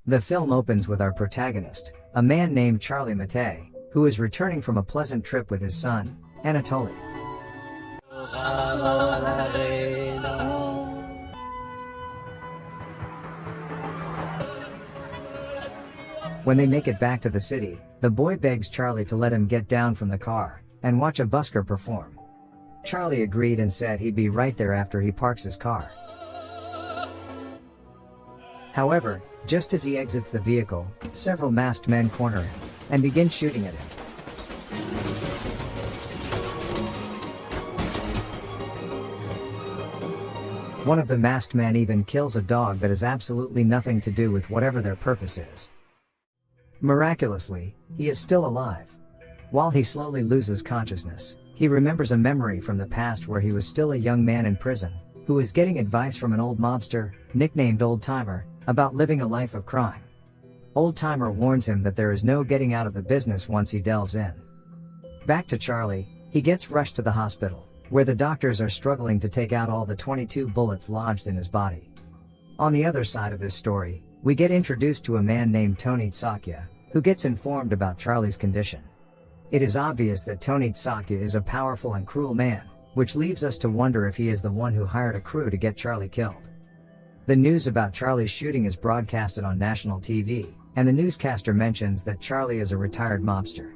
The film opens with our protagonist, a man named Charlie Matei, who is returning from a pleasant trip with his son, Anatoly. When they make it back to the city, the boy begs Charlie to let him get down from the car and watch a busker perform. Charlie agreed and said he'd be right there after he parks his car. However, just as he exits the vehicle, several masked men corner him and begin shooting at him. One of the masked men even kills a dog that has absolutely nothing to do with whatever their purpose is. Miraculously, he is still alive. While he slowly loses consciousness, he remembers a memory from the past where he was still a young man in prison, who was getting advice from an old mobster, nicknamed Old Timer, about living a life of crime. Old Timer warns him that there is no getting out of the business once he delves in. Back to Charlie, he gets rushed to the hospital, where the doctors are struggling to take out all the 22 bullets lodged in his body. On the other side of this story, we get introduced to a man named Tony Sakya, who gets informed about Charlie's condition. It is obvious that Tony Sakya is a powerful and cruel man, which leaves us to wonder if he is the one who hired a crew to get Charlie killed. The news about Charlie's shooting is broadcasted on national TV, and the newscaster mentions that Charlie is a retired mobster.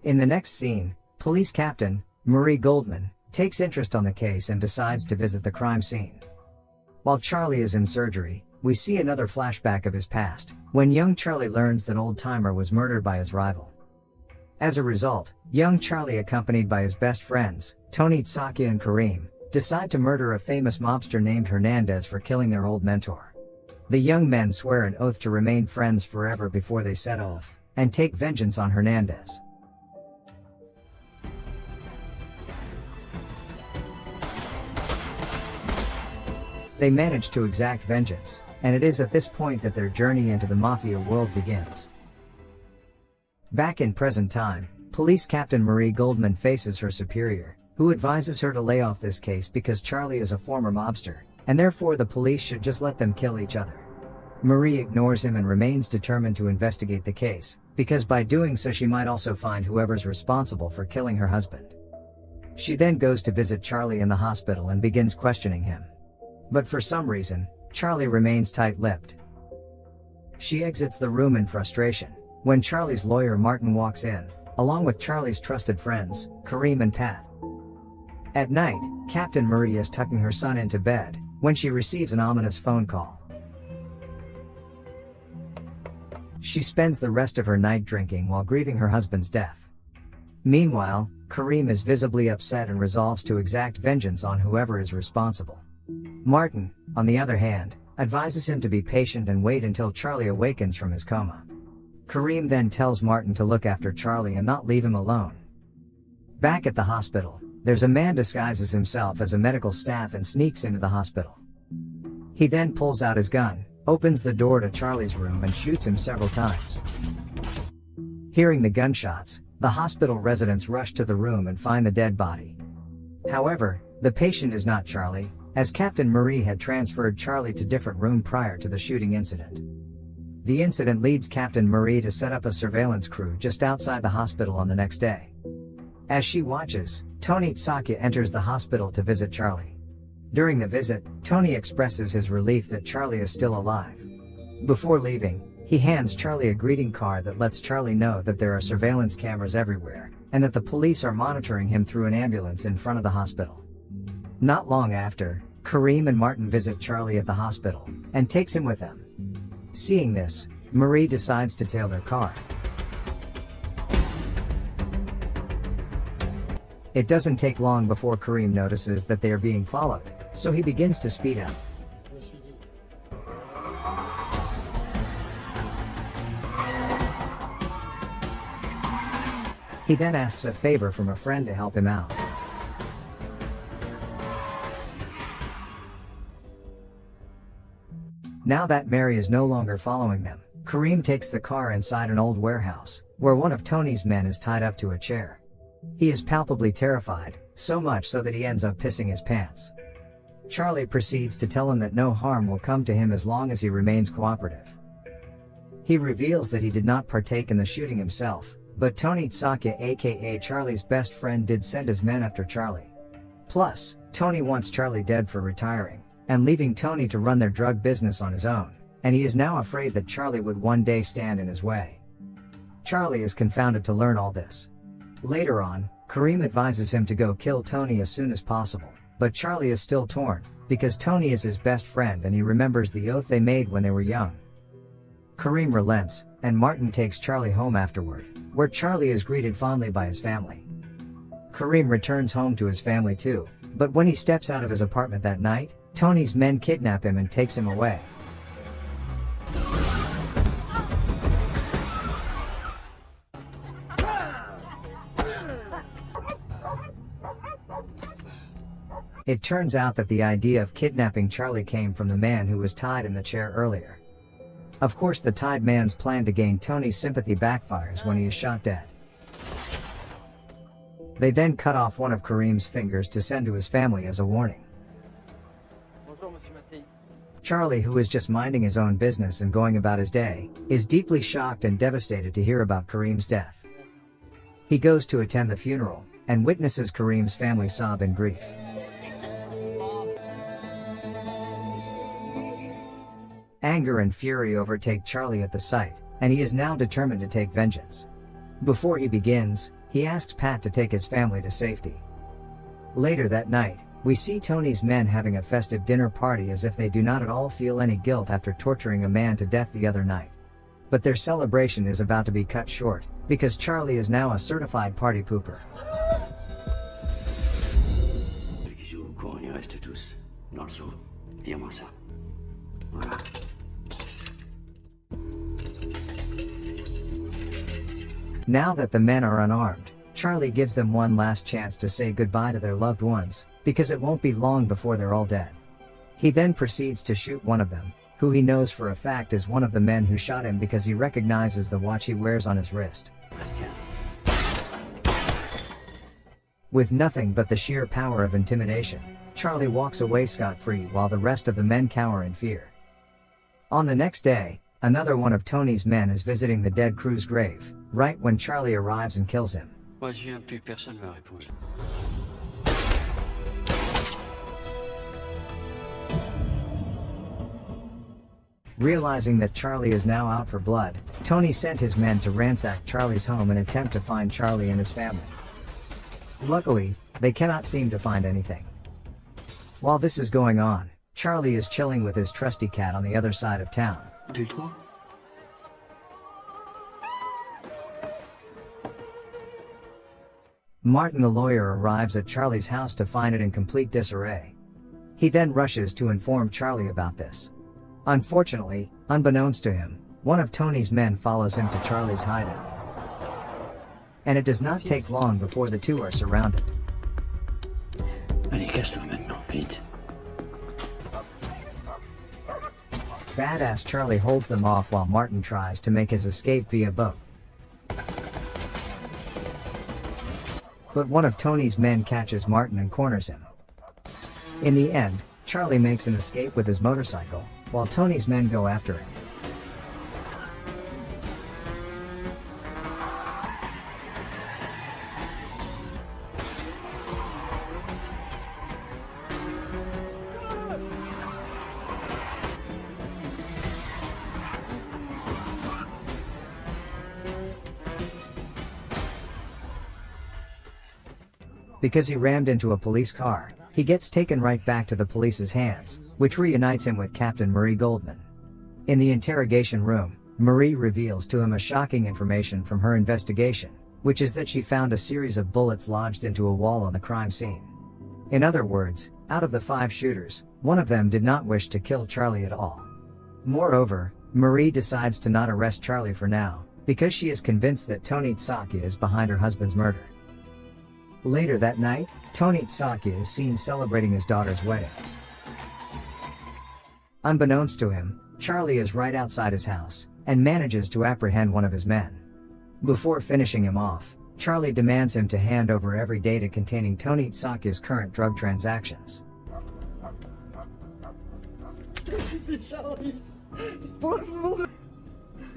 In the next scene, police captain, Marie Goldman, takes interest on the case and decides to visit the crime scene. While Charlie is in surgery, we see another flashback of his past, when young Charlie learns that Old Timer was murdered by his rival. As a result, young Charlie, accompanied by his best friends, Tony Sakya and Kareem, decide to murder a famous mobster named Hernandez for killing their old mentor. The young men swear an oath to remain friends forever before they set off and take vengeance on Hernandez. They manage to exact vengeance, and it is at this point that their journey into the mafia world begins. Back in present time, police captain Marie Goldman faces her superior, who advises her to lay off this case because Charlie is a former mobster, and therefore the police should just let them kill each other. Marie ignores him and remains determined to investigate the case, because by doing so she might also find whoever's responsible for killing her husband. She then goes to visit Charlie in the hospital and begins questioning him. But for some reason, Charlie remains tight-lipped. She exits the room in frustration, when Charlie's lawyer Martin walks in, along with Charlie's trusted friends, Kareem and Pat. At night, Captain Marie is tucking her son into bed, when she receives an ominous phone call. She spends the rest of her night drinking while grieving her husband's death. Meanwhile, Kareem is visibly upset and resolves to exact vengeance on whoever is responsible. Martin, on the other hand, advises him to be patient and wait until Charlie awakens from his coma. Kareem then tells Martin to look after Charlie and not leave him alone. Back at the hospital, there's a man disguises himself as a medical staff and sneaks into the hospital. He then pulls out his gun, opens the door to Charlie's room and shoots him several times. Hearing the gunshots, the hospital residents rush to the room and find the dead body. However, the patient is not Charlie, as Captain Marie had transferred Charlie to a different room prior to the shooting incident. The incident leads Captain Marie to set up a surveillance crew just outside the hospital on the next day. As she watches, Tony Sakya enters the hospital to visit Charlie. During the visit, Tony expresses his relief that Charlie is still alive. Before leaving, he hands Charlie a greeting card that lets Charlie know that there are surveillance cameras everywhere, and that the police are monitoring him through an ambulance in front of the hospital. Not long after, Kareem and Martin visit Charlie at the hospital, and takes him with them. Seeing this, Marie decides to tail their car. It doesn't take long before Kareem notices that they are being followed, so he begins to speed up. He then asks a favor from a friend to help him out. Now that Mary is no longer following them, Kareem takes the car inside an old warehouse, where one of Tony's men is tied up to a chair. He is palpably terrified, so much so that he ends up pissing his pants. Charlie proceeds to tell him that no harm will come to him as long as he remains cooperative. He reveals that he did not partake in the shooting himself, but Tony Tsakia aka Charlie's best friend did send his men after Charlie. Plus, Tony wants Charlie dead for retiring, and leaving Tony to run their drug business on his own, and he is now afraid that Charlie would one day stand in his way. Charlie is confounded to learn all this. Later on, Kareem advises him to go kill Tony as soon as possible, but Charlie is still torn, because Tony is his best friend and he remembers the oath they made when they were young. Kareem relents, and Martin takes Charlie home afterward, where Charlie is greeted fondly by his family. Kareem returns home to his family too, but when he steps out of his apartment that night, Tony's men kidnap him and takes him away. It turns out that the idea of kidnapping Charlie came from the man who was tied in the chair earlier. Of course, the tied man's plan to gain Tony's sympathy backfires when he is shot dead. They then cut off one of Kareem's fingers to send to his family as a warning. Charlie, who is just minding his own business and going about his day, is deeply shocked and devastated to hear about Kareem's death. He goes to attend the funeral, and witnesses Kareem's family sob in grief. Anger and fury overtake Charlie at the sight, and he is now determined to take vengeance. Before he begins, he asks Pat to take his family to safety. Later that night, we see Tony's men having a festive dinner party as if they do not at all feel any guilt after torturing a man to death the other night. But their celebration is about to be cut short, because Charlie is now a certified party pooper. Now that the men are unarmed, Charlie gives them one last chance to say goodbye to their loved ones, because it won't be long before they're all dead. He then proceeds to shoot one of them, who he knows for a fact is one of the men who shot him because he recognizes the watch he wears on his wrist. With nothing but the sheer power of intimidation, Charlie walks away scot-free while the rest of the men cower in fear. On the next day, another one of Tony's men is visiting the dead crew's grave, right when Charlie arrives and kills him. Realizing that Charlie is now out for blood, Tony sent his men to ransack Charlie's home and attempt to find Charlie and his family. Luckily, they cannot seem to find anything. While this is going on, Charlie is chilling with his trusty cat on the other side of town. Martin the lawyer arrives at Charlie's house to find it in complete disarray. He then rushes to inform Charlie about this. Unfortunately, unbeknownst to him, one of Tony's men follows him to Charlie's hideout. And it does not take long before the two are surrounded. Badass Charlie holds them off while Martin tries to make his escape via boat. But one of Tony's men catches Martin and corners him. In the end, Charlie makes an escape with his motorcycle, while Tony's men go after him. Because he rammed into a police car, he gets taken right back to the police's hands, which reunites him with Captain Marie Goldman. In the interrogation room, Marie reveals to him a shocking information from her investigation, which is that she found a series of bullets lodged into a wall on the crime scene. In other words, out of the 5 shooters, one of them did not wish to kill Charlie at all. Moreover, Marie decides to not arrest Charlie for now, because she is convinced that Tony Tsakia is behind her husband's murder. Later that night, Tony Tsakia is seen celebrating his daughter's wedding. Unbeknownst to him, Charlie is right outside his house, and manages to apprehend one of his men. Before finishing him off, Charlie demands him to hand over every data containing Tony Tsakia's current drug transactions.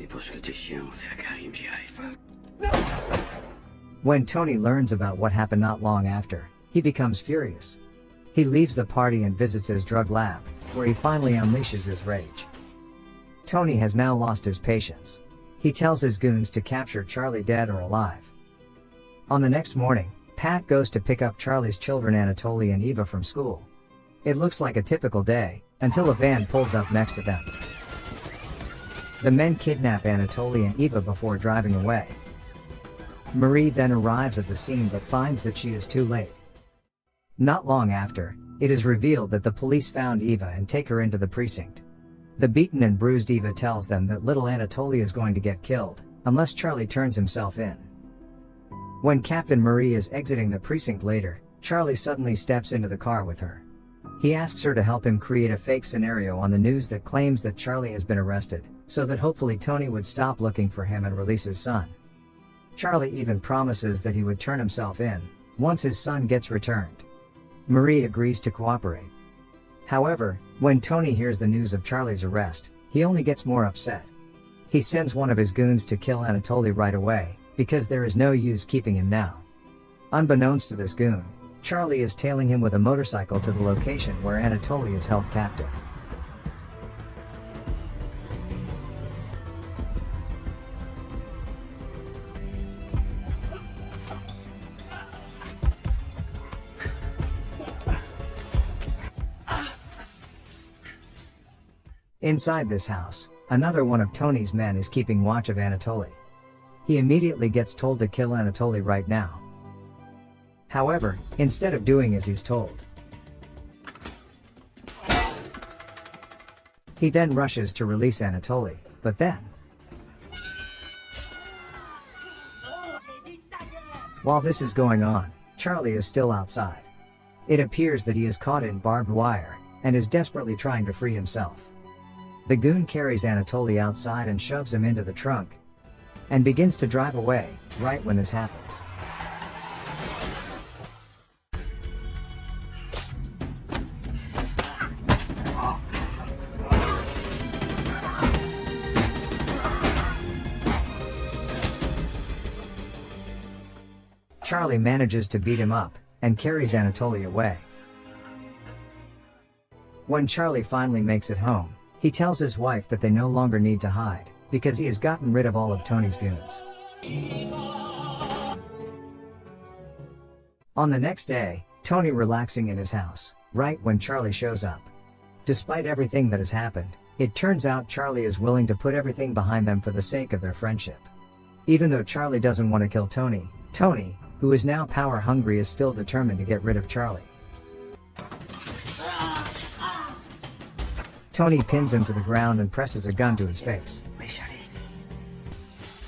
pour ce que tes chiens ont fait à Karim, j'y arrive pas. When Tony learns about what happened not long after, he becomes furious. He leaves the party and visits his drug lab, where he finally unleashes his rage. Tony has now lost his patience. He tells his goons to capture Charlie dead or alive. On the next morning, Pat goes to pick up Charlie's children Anatoly and Eva from school. It looks like a typical day, until a van pulls up next to them. The men kidnap Anatoly and Eva before driving away. Marie then arrives at the scene but finds that she is too late. Not long after, it is revealed that the police found Eva and take her into the precinct. The beaten and bruised Eva tells them that little Anatoly is going to get killed, unless Charlie turns himself in. When Captain Marie is exiting the precinct later, Charlie suddenly steps into the car with her. He asks her to help him create a fake scenario on the news that claims that Charlie has been arrested, so that hopefully Tony would stop looking for him and release his son. Charlie even promises that he would turn himself in, once his son gets returned. Marie agrees to cooperate. However, when Tony hears the news of Charlie's arrest, he only gets more upset. He sends one of his goons to kill Anatoly right away, because there is no use keeping him now. Unbeknownst to this goon, Charlie is tailing him with a motorcycle to the location where Anatoly is held captive. Inside this house, another one of Tony's men is keeping watch of Anatoly. He immediately gets told to kill Anatoly right now. However, instead of doing as he's told, he then rushes to release Anatoly, but then, while this is going on, Charlie is still outside. It appears that he is caught in barbed wire, and is desperately trying to free himself. The goon carries Anatoly outside and shoves him into the trunk, and begins to drive away, right when this happens. Charlie manages to beat him up, and carries Anatoly away. When Charlie finally makes it home, he tells his wife that they no longer need to hide, because he has gotten rid of all of Tony's goons. On the next day, Tony relaxing in his house, right when Charlie shows up. Despite everything that has happened, it turns out Charlie is willing to put everything behind them for the sake of their friendship. Even though Charlie doesn't want to kill Tony, Tony, who is now power hungry, is still determined to get rid of Charlie. Tony pins him to the ground and presses a gun to his face.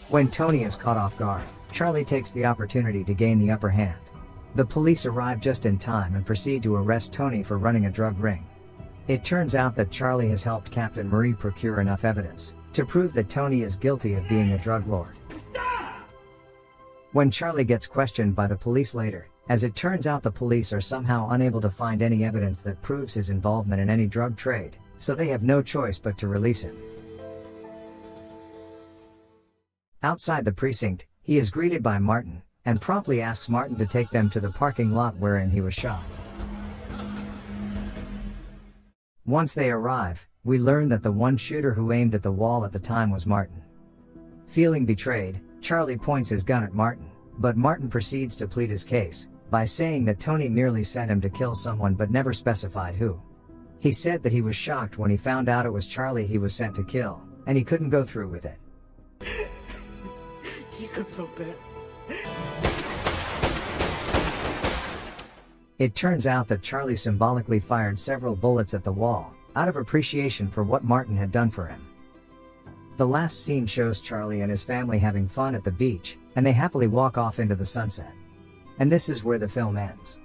When Tony is caught off guard, Charlie takes the opportunity to gain the upper hand. The police arrive just in time and proceed to arrest Tony for running a drug ring. It turns out that Charlie has helped Captain Marie procure enough evidence to prove that Tony is guilty of being a drug lord. When Charlie gets questioned by the police later, as it turns out the police are somehow unable to find any evidence that proves his involvement in any drug trade, so they have no choice but to release him. Outside the precinct, he is greeted by Martin, and promptly asks Martin to take them to the parking lot wherein he was shot. Once they arrive, we learn that the one shooter who aimed at the wall at the time was Martin. Feeling betrayed, Charlie points his gun at Martin, but Martin proceeds to plead his case, by saying that Tony merely sent him to kill someone but never specified who. He said that he was shocked when he found out it was Charlie he was sent to kill, and he couldn't go through with it. You come so bad. It turns out that Charlie symbolically fired several bullets at the wall, out of appreciation for what Martin had done for him. The last scene shows Charlie and his family having fun at the beach, and they happily walk off into the sunset. And this is where the film ends.